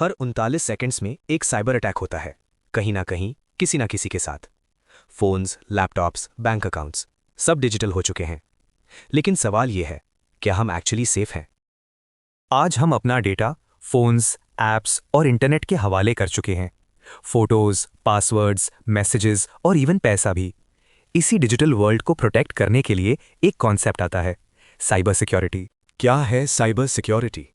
हर 39 seconds में एक cyber attack होता है, कहीं ना कहीं किसी ना किसी के साथ। फोन्स, लैपटॉप्स, बैंक अकाउंट्स सब डिजिटल हो चुके हैं। लेकिन सवाल यह है, क्या हम एक्चुअली सेफ हैं? आज हम अपना डेटा फोन्स, ऐप्स और इंटरनेट के हवाले कर चुके हैं। फोटोज, पासवर्ड्स, मैसेजेस और इवन पैसा भी। इसी डिजिटल वर्ल्ड को प्रोटेक्ट करने के लिए एक कॉन्सेप्ट आता है, साइबर सिक्योरिटी। क्या है साइबर सिक्योरिटी?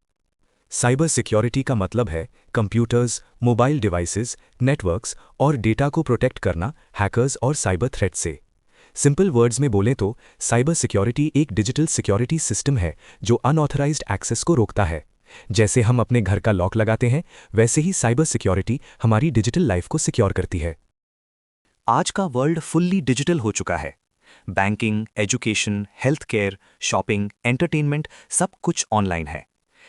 साइबर सिक्योरिटी का मतलब है कंप्यूटर्स, मोबाइल डिवाइसेस, नेटवर्क्स और डेटा को प्रोटेक्ट करना हैकर्स और साइबर थ्रेट से। सिंपल वर्ड्स में बोलें तो साइबर सिक्योरिटी एक डिजिटल सिक्योरिटी सिस्टम है जो अनऑथराइज्ड एक्सेस को रोकता है। जैसे हम अपने घर का लॉक लगाते हैं, वैसे ही साइबर सिक्योरिटी हमारी डिजिटल लाइफ को सिक्योर करती है। आज का वर्ल्ड फुल्ली डिजिटल हो चुका है। Banking, education, health care, shopping, entertainment सब कुछ ऑनलाइन है।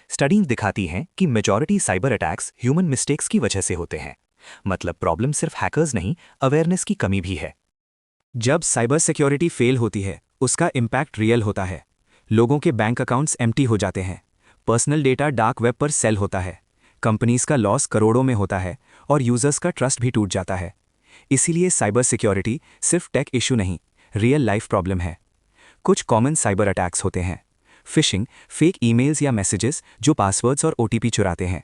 स्टडीज दिखाती हैं कि majority cyber attacks human mistakes की वजह से होते हैं। मतलब प्रॉब्लम सिर्फ हैकर्स नहीं, अवेयरनेस की कमी भी है। जब साइबर सिक्योरिटी फेल होती है, उसका इम्पैक्ट रियल होता है। लोगों के बैंक अकाउंट्स एम्प्टी हो जाते हैं, पर्सनल डेटा डार्क वेब पर सेल होता है, कंपनीज का लॉस करोड़ों में होता है और यूजर्स का ट्रस्ट भी टूट जाता है। इसीलिए साइबर सिक्योरिटी सिर्फ टेक इशू नहीं, रियल लाइफ प्रॉब्लम है। कुछ कॉमन साइबर अटैक्स होते हैं: फिशिंग, फेक ईमेल्स या मैसेजेस जो पासवर्ड्स और ओटीपी चुराते हैं;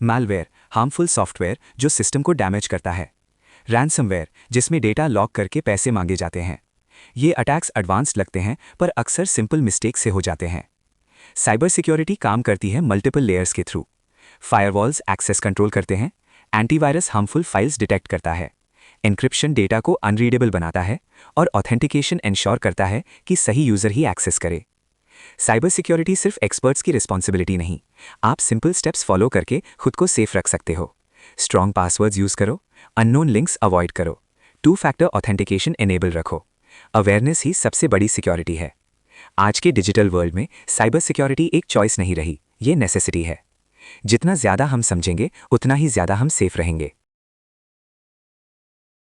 मैलवेयर, हार्मफुल सॉफ्टवेयर जो सिस्टम को डैमेज करता है; रैंसमवेयर, जिसमें डेटा लॉक करके पैसे मांगे जाते हैं। ये अटैक्स एडवांस्ड लगते हैं पर अक्सर सिंपल मिस्टेक से हो जाते हैं। साइबर सिक्योरिटी काम करती है मल्टीपल लेयर्स के थ्रू। फायरवॉल्स एक्सेस कंट्रोल करते हैं, एंटीवायरस हार्मफुल फाइल्स डिटेक्ट करता है, एन्क्रिप्शन डेटा को अनरीडेबल बनाता है और ऑथेंटिकेशन इंश्योर करता है कि सही यूजर ही एक्सेस करे। साइबर सिक्योरिटी सिर्फ एक्सपर्ट्स की रिस्पॉन्सिबिलिटी नहीं, आप सिंपल स्टेप्स फॉलो करके खुद को सेफ रख सकते हो। स्ट्रॉन्ग पासवर्ड्स यूज करो, अननोन लिंक्स अवॉइड करो, 2 फैक्टर ऑथेंटिकेशन एनेबल रखो। अवेयरनेस ही सबसे बड़ी सिक्योरिटी है। आज के डिजिटल वर्ल्ड में साइबर सिक्योरिटी एक चॉइस नहीं रही, ये नेसेसिटी है। जितना ज़्यादा हम समझेंगे, उतना ही ज़्यादा हम सेफ रहेंगे।